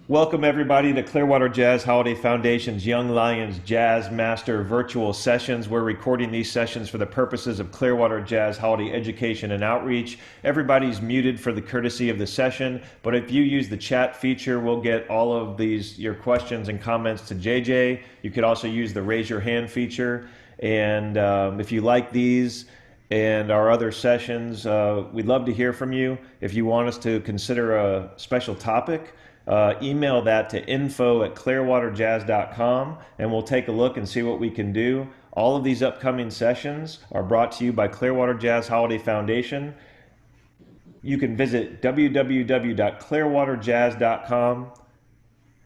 Welcome everybody to Clearwater Jazz Holiday Foundation's Young Lions Jazz Master Virtual Sessions. We're recording these sessions for the purposes of Clearwater Jazz Holiday Education and Outreach. Everybody's muted for the courtesy of the session, but if you use the chat feature, we'll get all of your questions and comments to JJ. You could also use the raise your hand feature. And if you like these and our other sessions, we'd love to hear from you. If you want us to consider a special topic, email that to info@clearwaterjazz.com and we'll take a look and see what we can do. All of these upcoming sessions are brought to you by Clearwater Jazz Holiday Foundation. You can visit www.clearwaterjazz.com,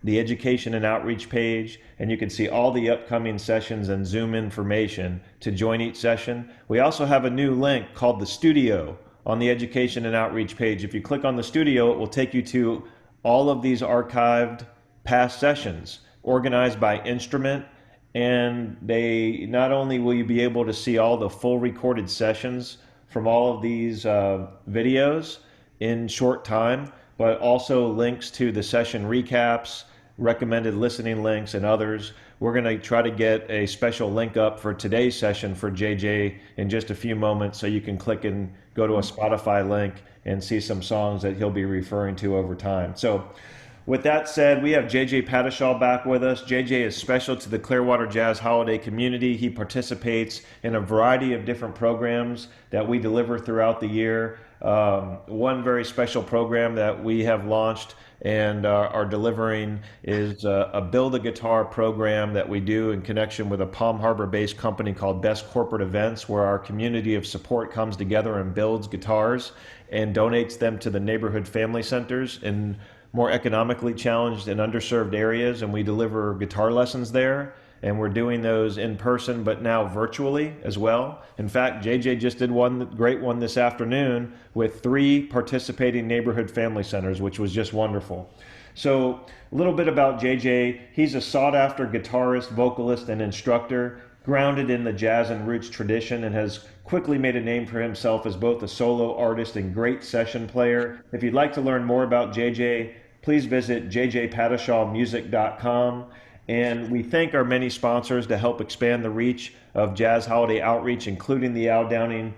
the education and outreach page, and you can see all the upcoming sessions and Zoom information to join each session. We also have a new link called the Studio on the education and outreach page. If you click on the Studio, it will take you to all of these archived past sessions organized by instrument, and they not only will you be able to see all the full recorded sessions from all of these videos in short time, but also links to the session recaps, recommended listening links, and others. We're going to try to get a special link up for today's session for JJ in just a few moments, so you can click and go to a Spotify link and see some songs that he'll be referring to over time. So with that said, we have JJ Patishall back with us. JJ is special to the Clearwater Jazz Holiday community. He participates in a variety of different programs that we deliver throughout the year. One very special program that we have launched and are delivering is a Build a Guitar program that we do in connection with a Palm Harbor-based company called Best Corporate Events, where our community of support comes together and builds guitars and donates them to the neighborhood family centers in more economically challenged and underserved areas, and we deliver guitar lessons there. And we're doing those in person, but now virtually as well. In fact, JJ just did one great one this afternoon with 3 participating neighborhood family centers, which was just wonderful. So a little bit about JJ. He's a sought-after guitarist, vocalist, and instructor, grounded in the jazz and roots tradition, and has quickly made a name for himself as both a solo artist and great session player. If you'd like to learn more about JJ, please visit jjpatishallmusic.com. And we thank our many sponsors to help expand the reach of Jazz Holiday Outreach, including the Al Downing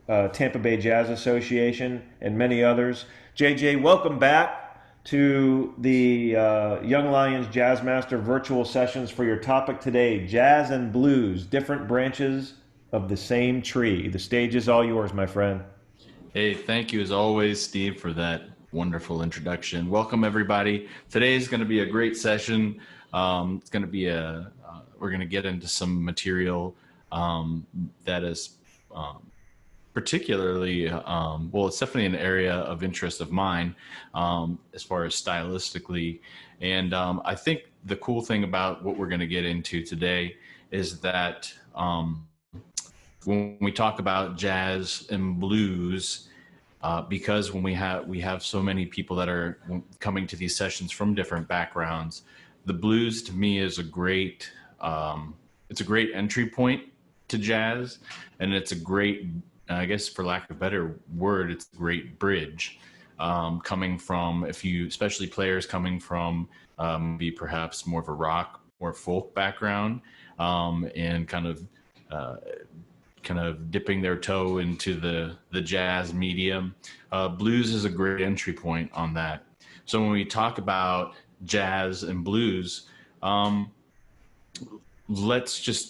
Tampa Bay Jazz Association and many others. JJ, welcome back to the Young Lions Jazz Master virtual sessions for your topic today, Jazz and Blues, different branches of the same tree. The stage is all yours, my friend. Hey, thank you as always, Steve, for that wonderful introduction. Welcome, everybody. Today is going to be a great session. It's going to be we're going to get into some material that is particularly, well, it's definitely an area of interest of mine as far as stylistically. And I think the cool thing about what we're going to get into today is that when we talk about jazz and blues, because when we have so many people that are coming to these sessions from different backgrounds, the blues to me is a great entry point to jazz, and it's a great, I guess for lack of a better word, it's a great bridge coming from, especially players coming from maybe perhaps more of a rock or folk background, and kind of dipping their toe into the jazz medium. Blues is a great entry point on that. So when we talk about jazz and blues, let's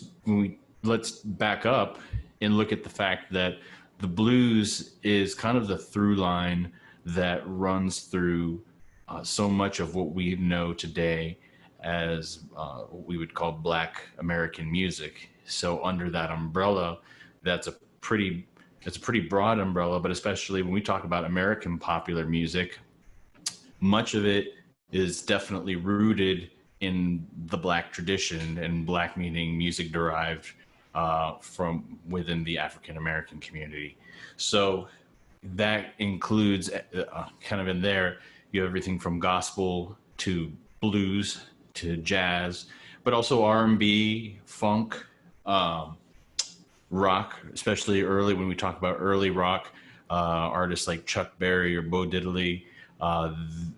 back up and look at the fact that the blues is kind of the through line that runs through so much of what we know today as what we would call Black American music. So under that umbrella, that's a pretty broad umbrella, but especially when we talk about American popular music, much of it is definitely rooted in the Black tradition, and Black meaning music derived from within the African American community. So that includes kind of in there, you have everything from gospel to blues to jazz, but also R&B, funk, rock, especially early when we talk about early rock, artists like Chuck Berry or Bo Diddley,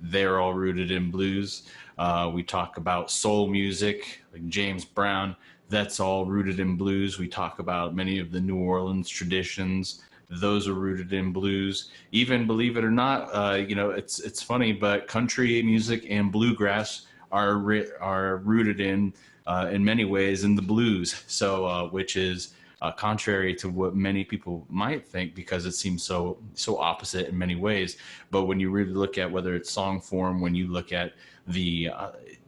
they're all rooted in blues. We talk about soul music like James Brown, that's all rooted in blues. We talk about many of the New Orleans traditions, those are rooted in blues. Even, believe it or not, it's funny, but country music and bluegrass are rooted in many ways in the blues. So which is contrary to what many people might think, because it seems so opposite in many ways. But when you really look at whether it's song form, when you look at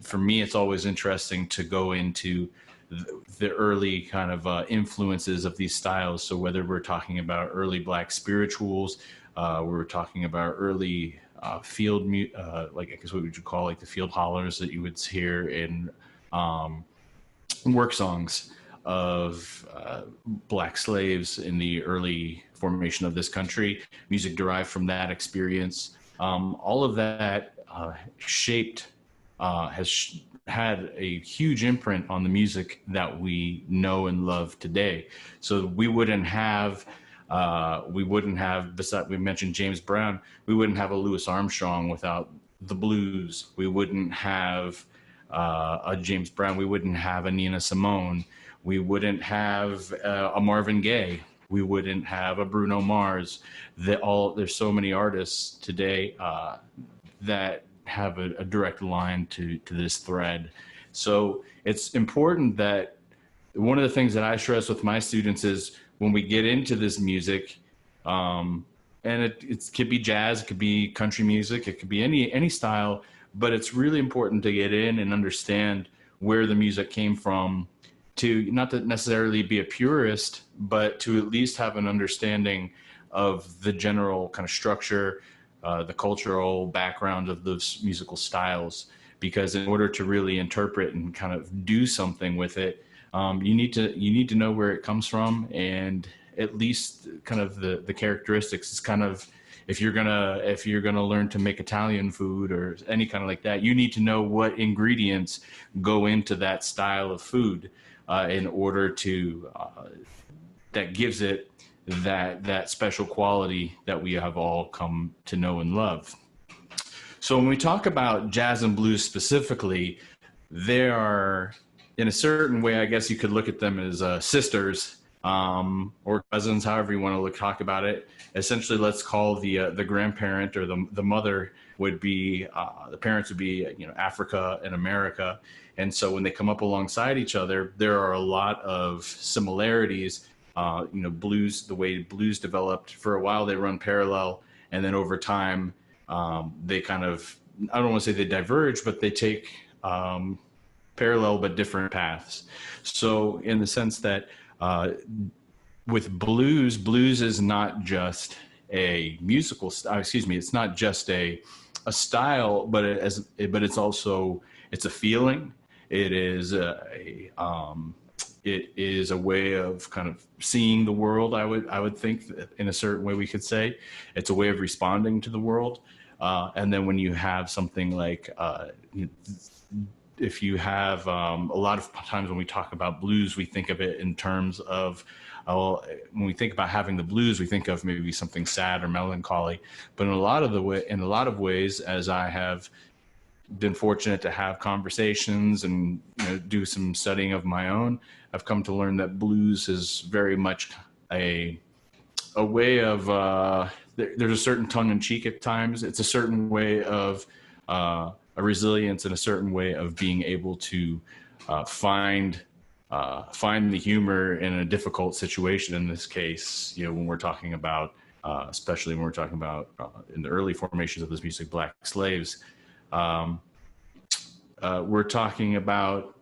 for me, it's always interesting to go into the early kind of influences of these styles. So whether we're talking about early Black spirituals, we're talking about early like, I guess what would you call like the field hollers that you would hear in work songs of Black slaves in the early formation of this country, music derived from that experience. All of that has had a huge imprint on the music that we know and love today. So we wouldn't have, besides, we mentioned James Brown, we wouldn't have a Louis Armstrong without the blues. We wouldn't have a James Brown. We wouldn't have a Nina Simone. We wouldn't have a Marvin Gaye. We wouldn't have a Bruno Mars. There's so many artists today that have a direct line to this thread. So it's important that one of the things that I stress with my students is when we get into this music, and it could be jazz, it could be country music, it could be any style, but it's really important to get in and understand where the music came from, to not to necessarily be a purist, but to at least have an understanding of the general kind of structure, the cultural background of those musical styles. Because in order to really interpret and kind of do something with it, you need to know where it comes from, and at least kind of the characteristics. It's kind of, if you're gonna learn to make Italian food or any kind of like that, you need to know what ingredients go into that style of food in order to that gives it that special quality that we have all come to know and love. So when we talk about jazz and blues specifically, they are, in a certain way, I guess you could look at them as sisters or cousins, however you want to talk about it. Essentially, let's call the grandparent or the mother would be, the parents would be, Africa and America. And so when they come up alongside each other, there are a lot of similarities. Blues, the way blues developed, for a while they run parallel, and then over time they kind of, I don't want to say they diverge, but they take parallel but different paths. So in the sense that with blues is not just a musical it's not just a style, but it's also, it's a feeling. It is it is a way of kind of seeing the world. I would think that in a certain way we could say it's a way of responding to the world. And then when you have something like, if you have a lot of times when we talk about blues, we think of it in terms of, when we think about having the blues, we think of maybe something sad or melancholy. But in a lot of ways, as I have been fortunate to have conversations and do some studying of my own, I've come to learn that blues is very much a way of there's a certain tongue-in-cheek at times. It's a certain way of a resilience and a certain way of being able to find the humor in a difficult situation. In this case, when we're talking about, especially when we're talking about in the early formations of this music, Black slaves, we're talking about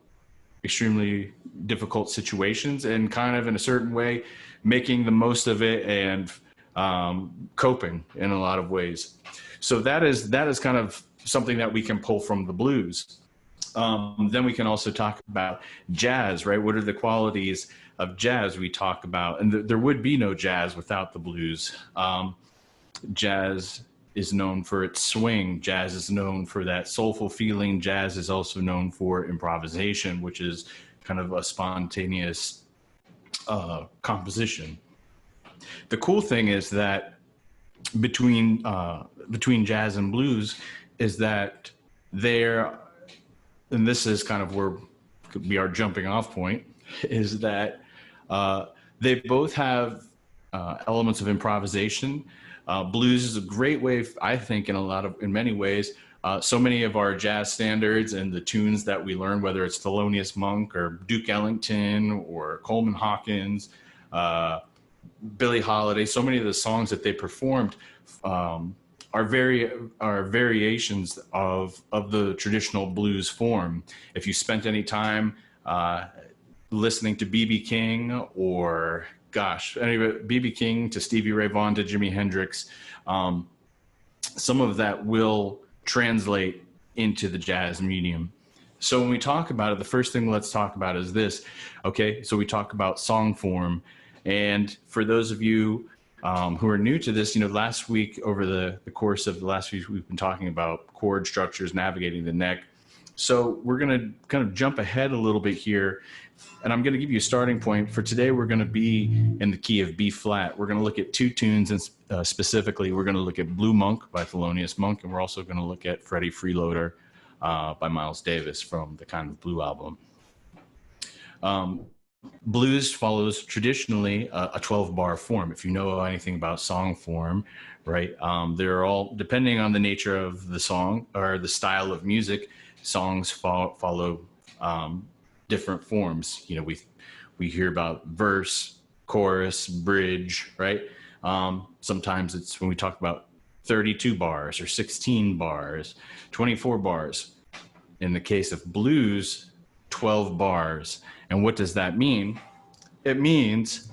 extremely difficult situations and kind of in a certain way making the most of it and coping in a lot of ways. So that is kind of something that we can pull from the blues. Then we can also talk about jazz, right? What are the qualities of jazz we talk about? And there would be no jazz without the blues. Jazz is known for its swing. Jazz is known for that soulful feeling. Jazz is also known for improvisation, which is kind of a spontaneous composition. The cool thing is that between jazz and blues is that they're, and this is kind of where could be our jumping off point, is that they both have elements of improvisation. Blues is a great way, I think, in many ways. So many of our jazz standards and the tunes that we learn, whether it's Thelonious Monk or Duke Ellington or Coleman Hawkins, Billie Holiday, so many of the songs that they performed are variations of the traditional blues form. If you spent any time listening to B.B. King, or B.B. King to Stevie Ray Vaughan to Jimi Hendrix, some of that will translate into the jazz medium. So when we talk about it, the first thing let's talk about is this. Okay, so we talk about song form. And for those of you who are new to this, last week, over the course of the last week, we've been talking about chord structures, navigating the neck. So we're going to kind of jump ahead a little bit here, and I'm going to give you a starting point. For today, we're going to be in the key of B flat. We're going to look at two tunes, and specifically, we're going to look at Blue Monk by Thelonious Monk, and we're also going to look at Freddie Freeloader by Miles Davis from the Kind of Blue album. Blues follows traditionally a 12-bar form. If you know anything about song form, right, they're all, depending on the nature of the song or the style of music, songs follow different forms. We hear about verse, chorus, bridge, right? Sometimes it's when we talk about 32 bars or 16 bars, 24 bars. In the case of blues, 12 bars. And what does that mean? It means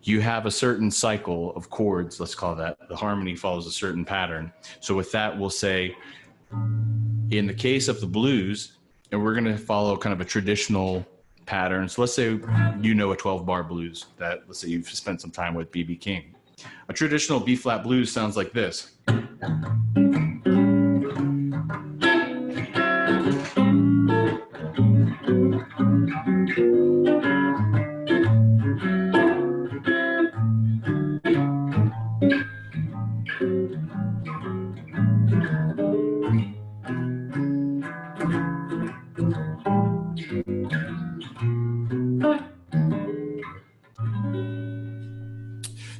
you have a certain cycle of chords, let's call that. The harmony follows a certain pattern. So with that, we'll say, in the case of the blues, and we're going to follow kind of a traditional pattern. So let's say a 12-bar blues that, let's say you've spent some time with B.B. King. A traditional B-flat blues sounds like this.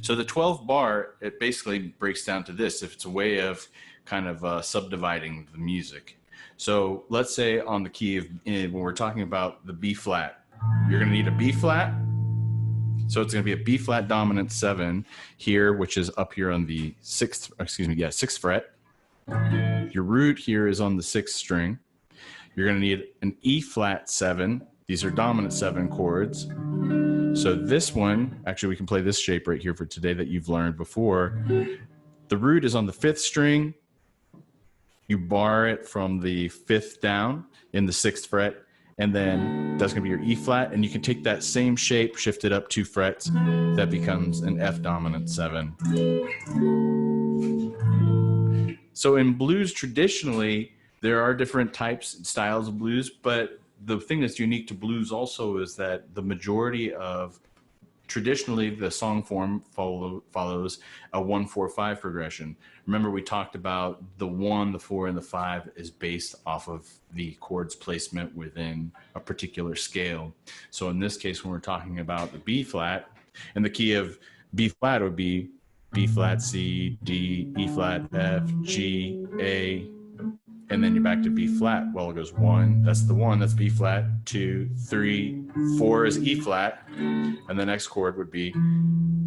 So the 12 bar, it basically breaks down to this. If it's a way of kind of subdividing the music. So let's say on the key of, when we're talking about the B flat, you're going to need a B flat. So it's going to be a B flat dominant 7 here, which is up here on the 6th fret. Your root here is on the 6th string. You're going to need an E flat 7. These are dominant 7 chords. So this one, actually we can play this shape right here for today that you've learned before. The root is on the 5th string. You bar it from the 5th down in the 6th fret, and then that's going to be your E flat, and you can take that same shape, shift it up 2 frets, that becomes an F dominant 7. So in blues, traditionally, there are different types and styles of blues, but the thing that's unique to blues also is that the majority of, traditionally, the song form follows a 1-4-5 progression. Remember, we talked about the 1, the 4, and the 5 is based off of the chords placement within a particular scale. So in this case, when we're talking about the B flat, and the key of B flat would be B flat, C, D, E flat, F, G, A, and then you're back to B flat. Well, it goes 1, that's the 1, that's B flat, 2, 3, 4 is E flat, and the next chord would be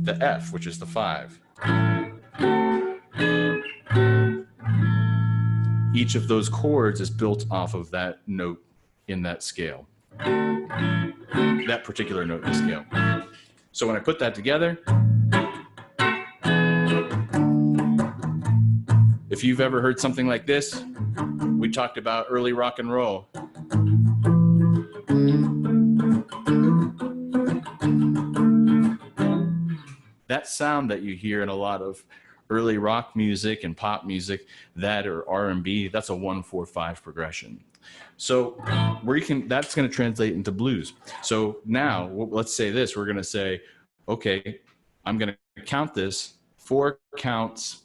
the F, which is the 5. Each of those chords is built off of that note in that scale, that particular note in the scale. So when I put that together, if you've ever heard something like this, we talked about early rock and roll. That sound that you hear in a lot of early rock music and pop music, that or R&B, that's a 1-4-5 progression. So where you can, that's going to translate into blues. So now let's say this, we're going to say, okay, I'm going to count this 4 counts.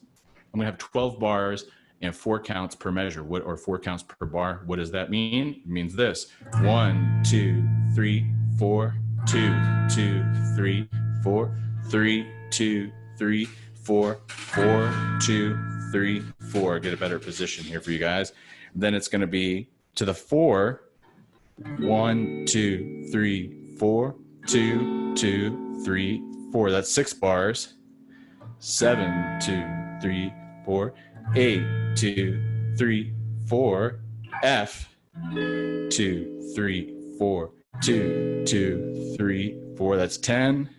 I'm going to have 12 bars and 4 counts per measure, or 4 counts per bar. What does that mean? It means this: 1, 2, 3, 4, 2, 2, 3, 4, 3, 2, 3, 4, 4, 2, 3, 4. Get a better position here for you guys. Then it's going to be to the 4, 1, 2, 3, 4, 2, 2, 3, 4. That's 6 bars. 7, 2, 3, 4, 8, 2, 3, 4, F, 2, 3, 4, 2, 2, 3, 4. That's 10.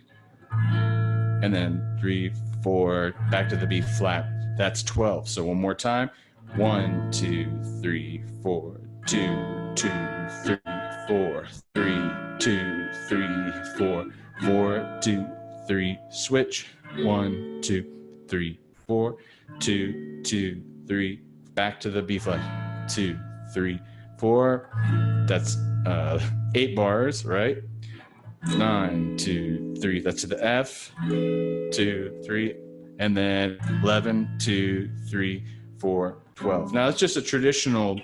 And then 3, 4, back to the B flat. That's 12. So one more time. 1, 2, 3, 4, 2, 2, 3, 4, 3, 2, 3, 4, 4, 2, 3, switch. 1, 2, 3, 4, 2, 2, 3, back to the B flat. 2, 3, 4. That's 8 bars, right? 9, 2, 3. That's to the F. 2, 3, and then 11, 2, 3, 4, 12. Now it's just a traditional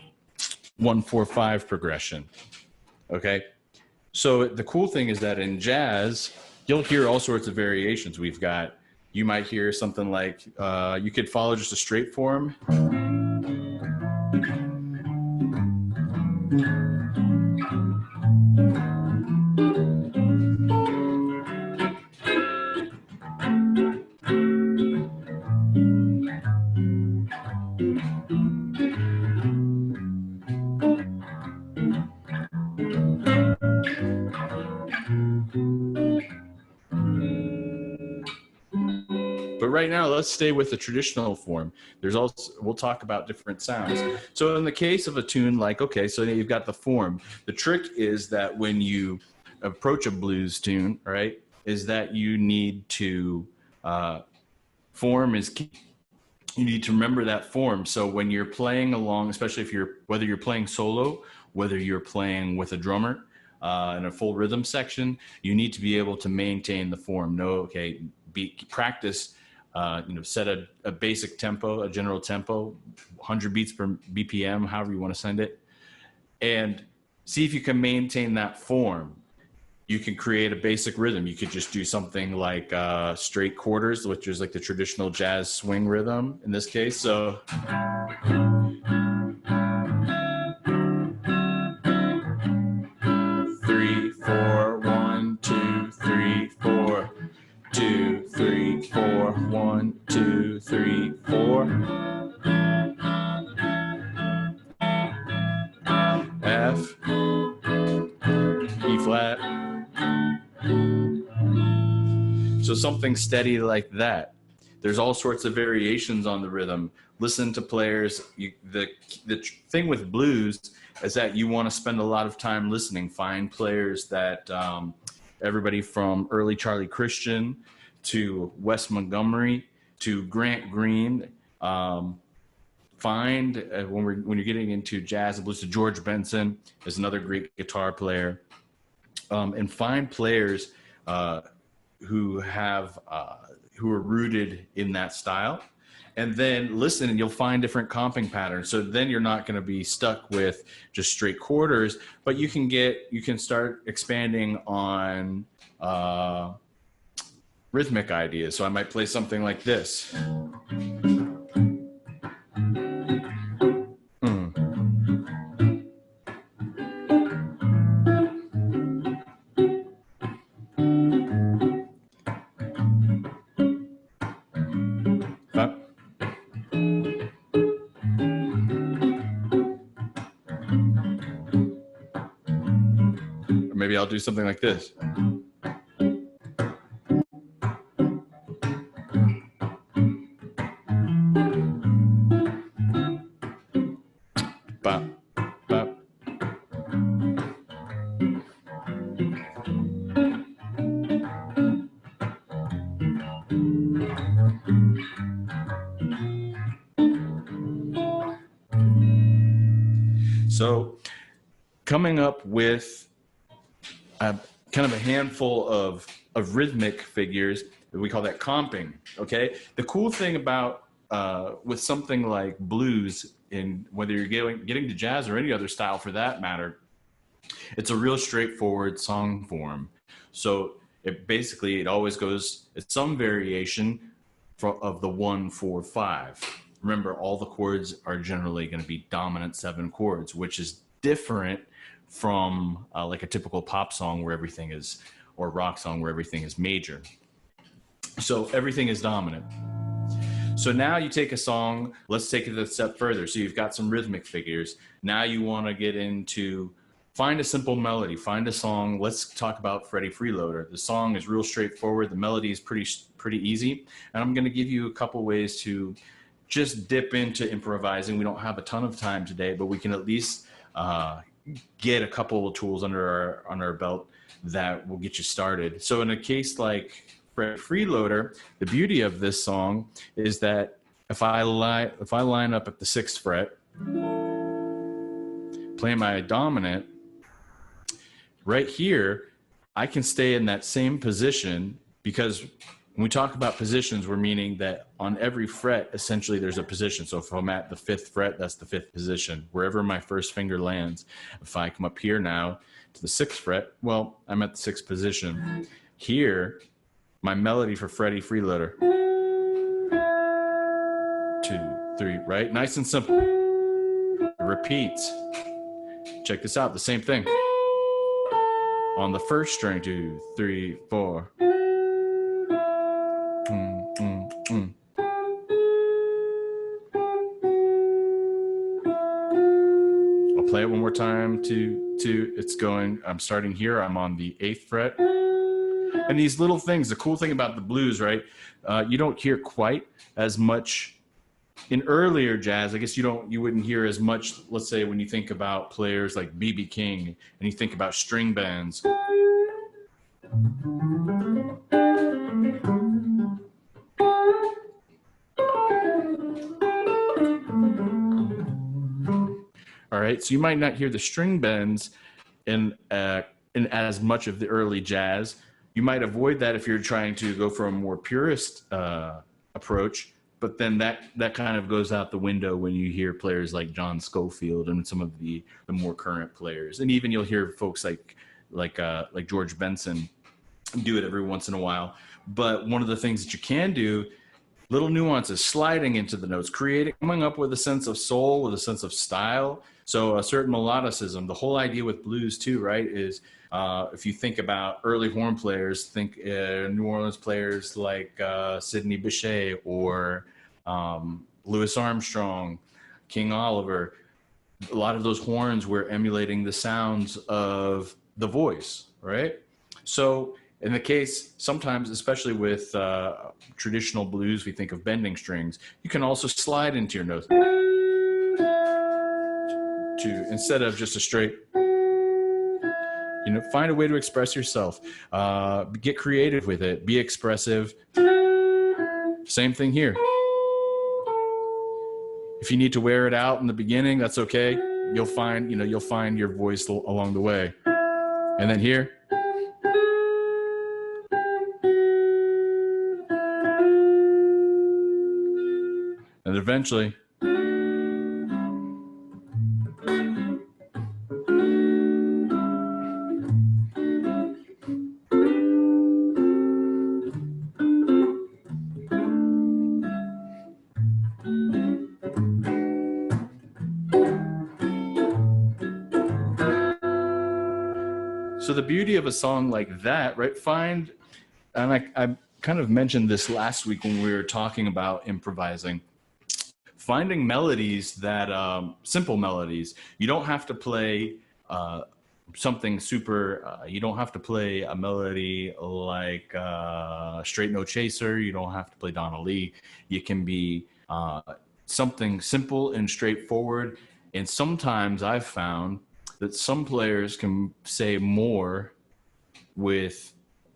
1, 4, 5 progression. Okay. So the cool thing is that in jazz, you'll hear all sorts of variations. You might hear something like, you could follow just a straight form. But right now, let's stay with the traditional form. We'll talk about different sounds. So in the case of a tune like, okay, so you've got the form. The trick is that when you approach a blues tune, right, is that you need to, form is key. You need to remember that form. So when you're playing along, especially whether you're playing solo, whether you're playing with a drummer in a full rhythm section, you need to be able to maintain the form. Practice. Set a basic tempo, a general tempo, 100 beats per BPM, however you want to send it, and see if you can maintain that form. You can create a basic rhythm. You could just do something like straight quarters, which is like the traditional jazz swing rhythm in this case. So. 3, 4, 1, 2, 3, 4. 2, 3, 4, 1, 2, 3, 4. F, E flat. So something steady like that. There's all sorts of variations on the rhythm. Listen to players. The thing with blues is that you want to spend a lot of time listening. Find players that everybody from early Charlie Christian to Wes Montgomery to Grant Green. When you're getting into jazz and blues, to George Benson is another great guitar player. And find players who are rooted in that style. And then listen, and you'll find different comping patterns. So then you're not going to be stuck with just straight quarters, but you can start expanding on rhythmic ideas. So I might play something like this. Maybe I'll do something like this. Bop, bop. So coming up with kind of a handful of rhythmic figures. We call that comping. Okay. The cool thing about with something like blues, in whether you're getting to jazz or any other style for that matter, it's a real straightforward song form. So it always goes, it's some variation of the 1, 4, 5. Remember, all the chords are generally going to be dominant 7 chords, which is different from like a typical pop song where everything is, or rock song where everything is major. So everything is dominant. So now you take a song, let's take it a step further. So you've got some rhythmic figures. Now you want to get into, find a simple melody, find a song. Let's talk about Freddie Freeloader. The song is real straightforward. The melody is pretty easy. And I'm going to give you a couple ways to just dip into improvising. We don't have a ton of time today, but we can at least get a couple of tools under our belt that will get you started. So in a case like Freeloader, the beauty of this song is that if I line up at the 6th fret, play my dominant, right here, I can stay in that same position, because when we talk about positions, we're meaning that on every fret, essentially there's a position. So if I'm at the 5th fret, that's the 5th position, wherever my first finger lands. If I come up here now to the 6th fret, well, I'm at the 6th position. Here, my melody for Freddie Freeloader, 2, 3, right? Nice and simple. It repeats. Check this out, the same thing. On the first string, 2, 3, 4. I'll play it one more time. 2, 2. It's going, I'm starting here. I'm on the 8th fret. And these little things, the cool thing about the blues, right? You don't hear quite as much in earlier jazz. I guess you wouldn't hear as much, let's say, when you think about players like B.B. King and you think about string bands. All right, so you might not hear the string bends in as much of the early jazz. You might avoid that if you're trying to go for a more purist approach, but then that kind of goes out the window when you hear players like John Scofield and some of the more current players, and even you'll hear folks like George Benson do it every once in a while. But one of the things that you can do, little nuances, sliding into the notes, coming up with a sense of soul, with a sense of style. So a certain melodicism. The whole idea with blues too, right, is if you think about early horn players, think New Orleans players like Sidney Bechet or Louis Armstrong, King Oliver. A lot of those horns were emulating the sounds of the voice, right? So in the case, sometimes, especially with traditional blues, we think of bending strings. You can also slide into your notes instead of just a straight. Find a way to express yourself. Get creative with it. Be expressive. Same thing here. If you need to wear it out in the beginning, that's okay. You'll find your voice along the way. And then here. And eventually. So the beauty of a song like that, right? And I kind of mentioned this last week when we were talking about improvising. Finding melodies that, simple melodies. You don't have to play something super, you don't have to play a melody like Straight No Chaser. You don't have to play Donna Lee. You can be something simple and straightforward. And sometimes I've found that some players can say more with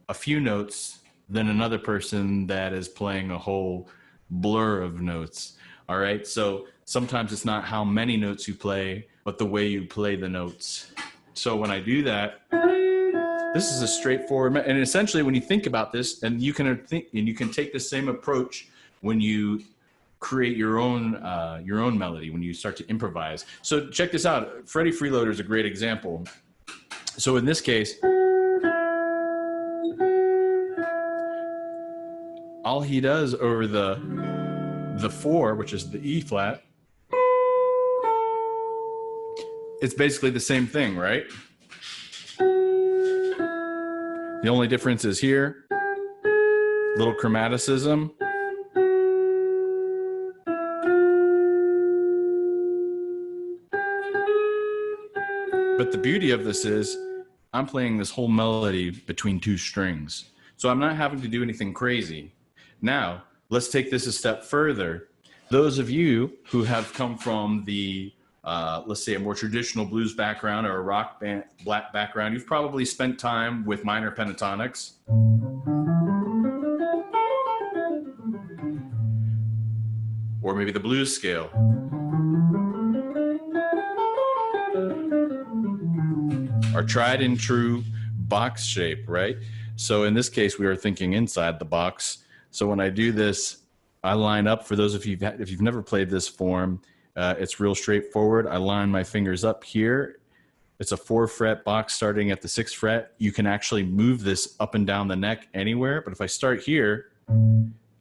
a few notes than another person that is playing a whole blur of notes. All right. So sometimes it's not how many notes you play, but the way you play the notes. So when I do that, this is a straightforward, and essentially when you think about this, and you can take the same approach when you create your own melody, when you start to improvise. So check this out. Freddie Freeloader is a great example. So in this case, all he does over the 4, which is the E flat, it's basically the same thing, right? The only difference is here, little chromaticism. But the beauty of this is I'm playing this whole melody between 2 strings. So I'm not having to do anything crazy. Now, let's take this a step further. Those of you who have come from the, let's say, a more traditional blues background or a rock band background, you've probably spent time with minor pentatonics. Or maybe the blues scale. Our tried and true box shape, right? So in this case, we are thinking inside the box. So when I do this, I line up. For those of you, if you've never played this form, it's real straightforward. I line my fingers up here. It's a 4-fret box starting at the 6th fret. You can actually move this up and down the neck anywhere. But if I start here,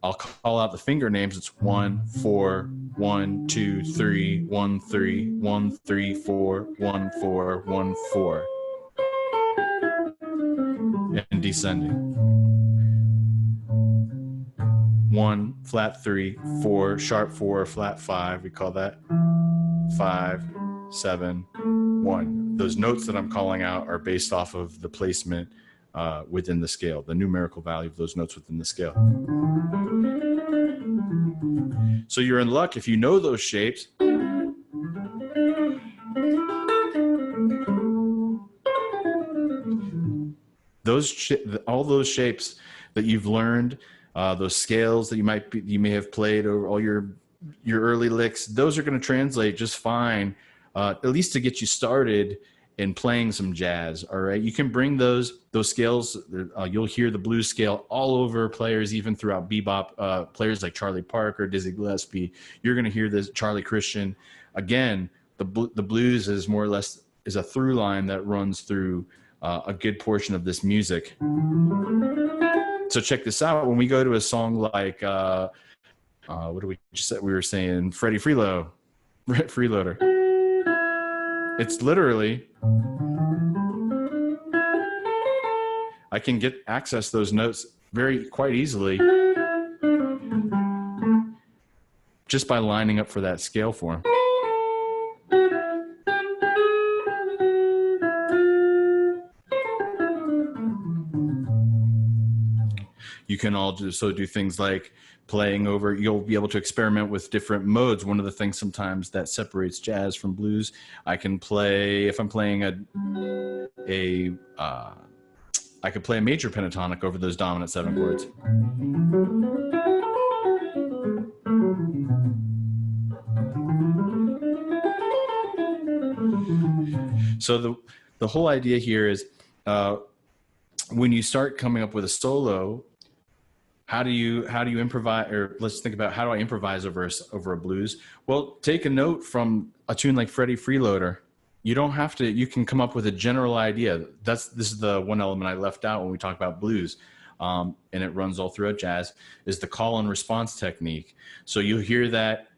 I'll call out the finger names. It's 1, 4, 1, 2, 3, 1, 3, 1, 3, 4, 1, 4, 1, 4. And descending. 1, flat 3, 4, sharp 4, flat 5. We call that 5, 7, 1. Those notes that I'm calling out are based off of the placement within the scale, the numerical value of those notes within the scale. So you're in luck if you know those shapes. All those shapes that you've learned, those scales that you may have played over all your early licks, those are going to translate just fine, at least to get you started in playing some jazz. All right, you can bring those scales. You'll hear the blues scale all over players, even throughout bebop. Players like Charlie Parker, Dizzy Gillespie. You're going to hear this Charlie Christian. Again, the blues is more or less is a through line that runs through a good portion of this music. So check this out. When we go to a song like, what do we just say? We were saying Freddie Freeloader. It's literally, I can access those notes quite easily just by lining up for that scale form. You can also do things like playing over. You'll be able to experiment with different modes. One of the things sometimes that separates jazz from blues, I can play, if I'm playing I could play a major pentatonic over those dominant 7 chords. So the whole idea here is when you start coming up with a solo, how do you improvise? Or let's think about, how do I improvise over a blues? Well, take a note from a tune like Freddie Freeloader. You don't have to. You can come up with a general idea. This is the one element I left out when we talk about blues, and it runs all throughout jazz. Is the call and response technique. So you hear that,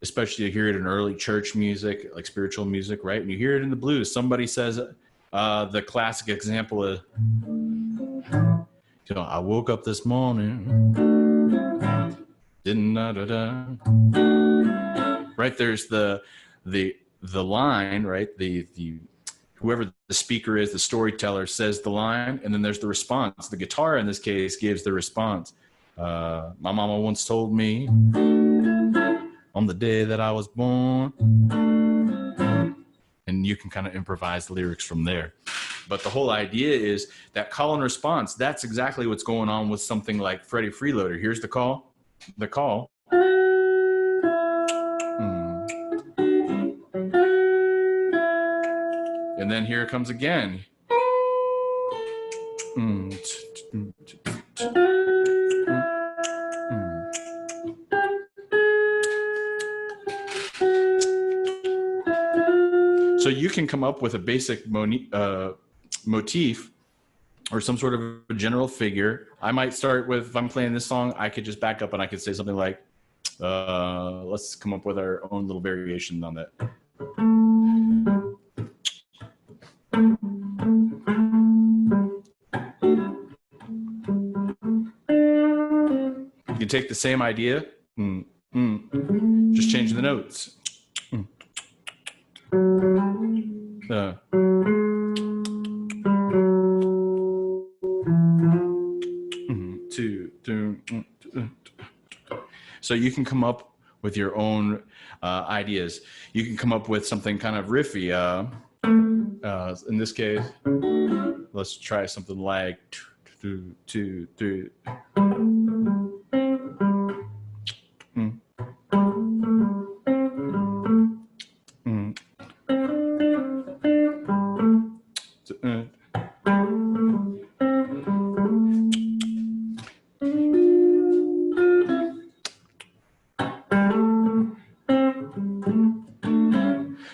especially you hear it in early church music, like spiritual music, right? And you hear it in the blues. Somebody says the classic example is, I woke up this morning, right? There's the line, right? The whoever the speaker is, the storyteller says the line, and then there's the response. The guitar in this case gives the response. My mama once told me on the day that I was born, and you can kind of improvise the lyrics from there. But the whole idea is that call and response. That's exactly what's going on with something like Freddie Freeloader. Here's the call. The call. And And then here it comes again. So you can come up with a basic motif or some sort of a general figure. I might start with, if I'm playing this song, I could just back up and I could say something like, let's come up with our own little variation on that. You can take the same idea, just changing the notes. So you can come up with your own ideas. You can come up with something kind of riffy. In this case, let's try something like 2, 2, 3.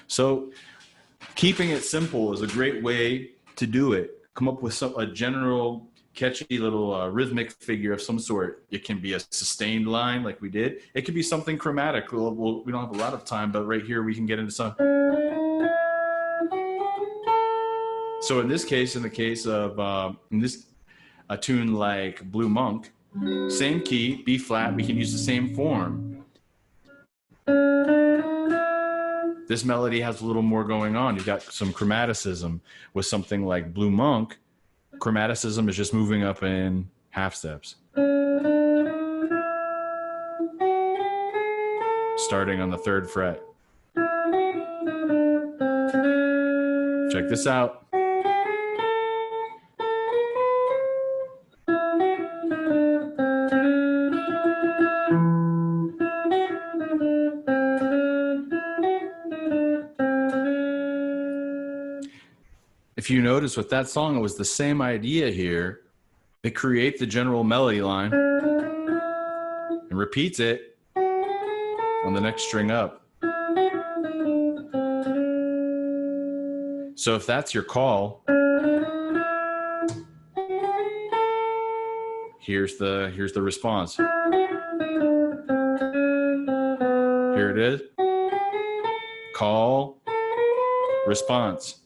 So keeping it simple is a great way to do it. Come up with a general catchy little rhythmic figure of some sort. It can be a sustained line like we did. It could be something chromatic. We don't have a lot of time, but right here we can get into some. So in this case, in the case of a tune like Blue Monk, same key, B flat, we can use the same form. This melody has a little more going on. You've got some chromaticism. With something like Blue Monk, chromaticism is just moving up in half steps. Starting on the 3rd fret. Check this out. If you notice with that song, it was the same idea here. It creates the general melody line and repeats it on the next string up. So if that's your call, here's the response. Here it is. Call, response.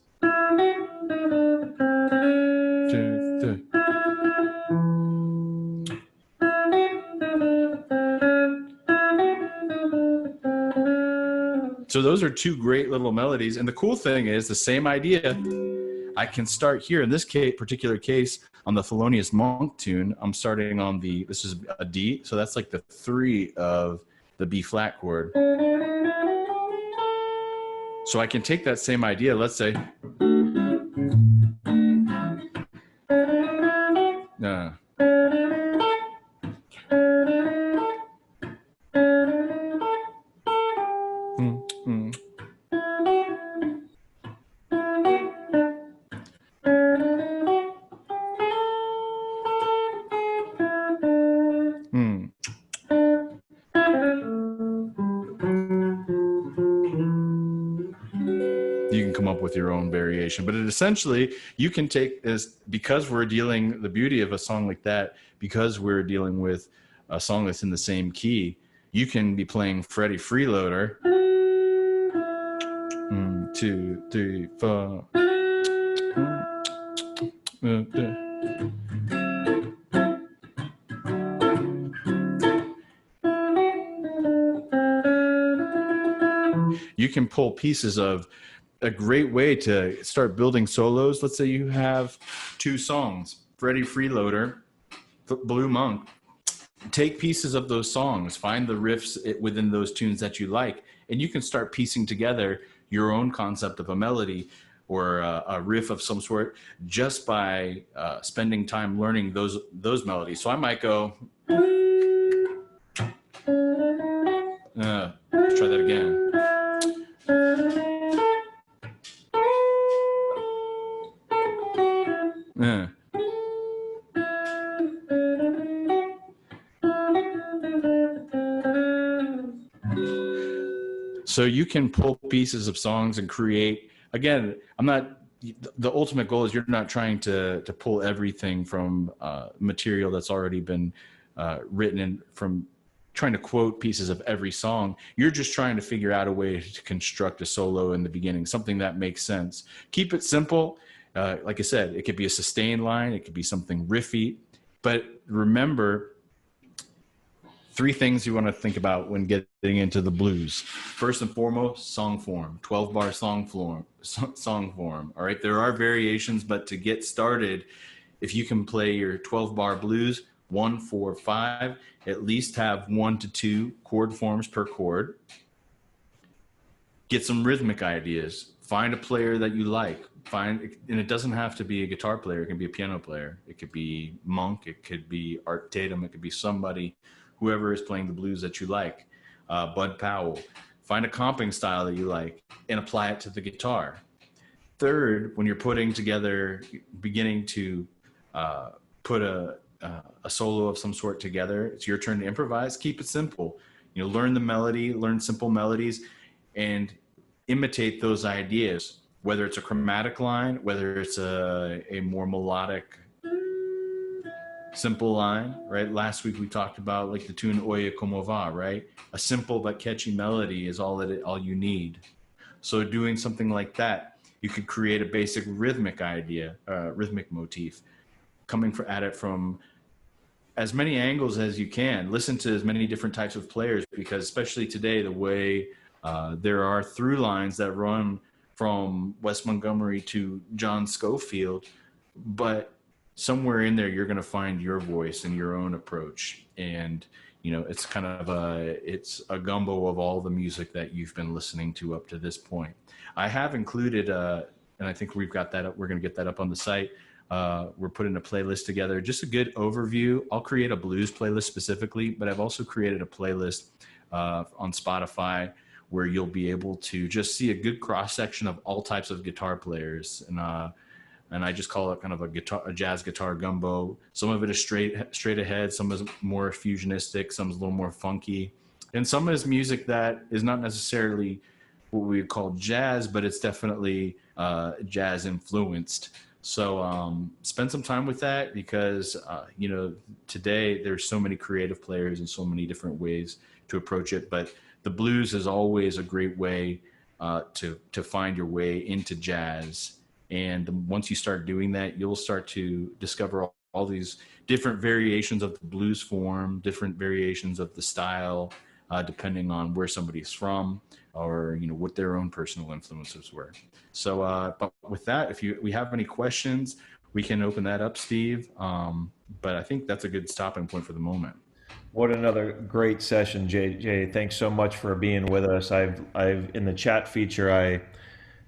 So those are two great little melodies. And the cool thing is the same idea. I can start here in this particular case on the Thelonious Monk tune. I'm starting on this is a D. So that's like the 3 of the B flat chord. So I can take that same idea. Let's say. You can come up with your own variation, but essentially you can take this, because we're dealing, the beauty of a song like that, because we're dealing with a song that's in the same key, you can be playing Freddie Freeloader. 2, 3, 4. You can pull pieces of a great way to start building solos. Let's say you have 2 songs, Freddie Freeloader, Blue Monk. Take pieces of those songs, find the riffs within those tunes that you like, and you can start piecing together your own concept of a melody or a riff of some sort just by spending time learning those melodies. So I might go, let's try that again. So you can pull pieces of songs and create. Again, I'm not. The ultimate goal is you're not trying to pull everything from material that's already been written, and from trying to quote pieces of every song. You're just trying to figure out a way to construct a solo in the beginning, something that makes sense. Keep it simple. Like I said, it could be a sustained line, it could be something riffy, but remember, 3 things you want to think about when getting into the blues. First and foremost, song form, 12-bar song form. All right, there are variations, but to get started, if you can play your 12-bar blues, 1, 4, 5, at least have 1 to 2 chord forms per chord. Get some rhythmic ideas. Find a player that you like. And it doesn't have to be a guitar player. It can be a piano player. It could be Monk. It could be Art Tatum. It could be somebody, whoever is playing the blues that you like. Bud Powell. Find a comping style that you like and apply it to the guitar. Third, when you're putting together, beginning to put a solo of some sort together, it's your turn to improvise. Keep it simple. Learn the melody, learn simple melodies, and imitate those ideas, whether it's a chromatic line, whether it's a more melodic, simple line, right? Last week we talked about like the tune Oye Como Va, right? A simple but catchy melody is all you need. So doing something like that, you could create a basic rhythmic idea, rhythmic motif, coming at it from as many angles as you can. Listen to as many different types of players, because especially today, the way there are through lines that run from Wes Montgomery to John Schofield, but somewhere in there, you're going to find your voice and your own approach. And, it's kind of it's a gumbo of all the music that you've been listening to up to this point. I have included, and I think we've got that up. We're going to get that up on the site. We're putting a playlist together, just a good overview. I'll create a blues playlist specifically, but I've also created a playlist on Spotify where you'll be able to just see a good cross section of all types of guitar players. And I just call it kind of a jazz guitar gumbo. Some of it is straight ahead. Some is more fusionistic. Some is a little more funky. And some is music that is not necessarily what we would call jazz, but it's definitely jazz influenced. So spend some time with that, because, today there's so many creative players and so many different ways to approach it. But the blues is always a great way to find your way into jazz. And once you start doing that, you'll start to discover all these different variations of the blues form, different variations of the style, depending on where somebody's from or, what their own personal influences were. So, but with that, if we have any questions, we can open that up, Steve. But I think that's a good stopping point for the moment. What another great session, JJ. Thanks so much for being with us. I've in the chat feature, I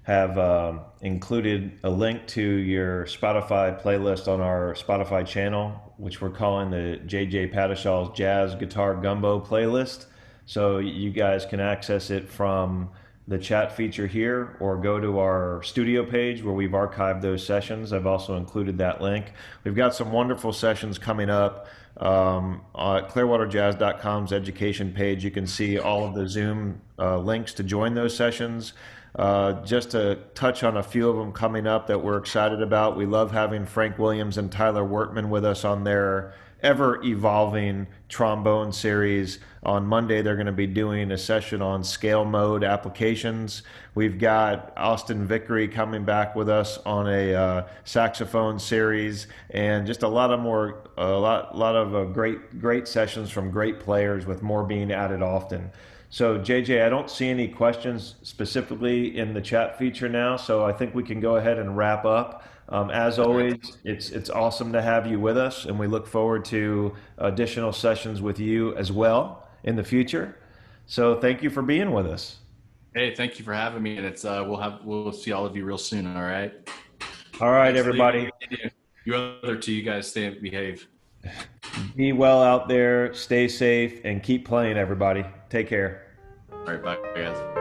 have included a link to your Spotify playlist on our Spotify channel, which we're calling the JJ Patishall's Jazz Guitar Gumbo playlist. So you guys can access it from the chat feature here, or go to our studio page where we've archived those sessions. I've also included that link. We've got some wonderful sessions coming up. On clearwaterjazz.com's education page, you can see all of the Zoom links to join those sessions. Just to touch on a few of them coming up that we're excited about. We love having Frank Williams and Tyler Wortman with us on their ever-evolving trombone series. On Monday, they're going to be doing a session on scale mode applications. We've got Austin Vickery coming back with us on a saxophone series, and just a lot of great sessions from great players, with more being added often. So JJ, I don't see any questions specifically in the chat feature now, so I think we can go ahead and wrap up. As always, it's awesome to have you with us, and we look forward to additional sessions with you as well in the future. So thank you for being with us. Hey, thank you for having me, and it's we'll see all of you real soon. All right. All right, everybody. You other two, you guys behave. Be well out there, stay safe, and keep playing, everybody. Take care. All right, bye, guys.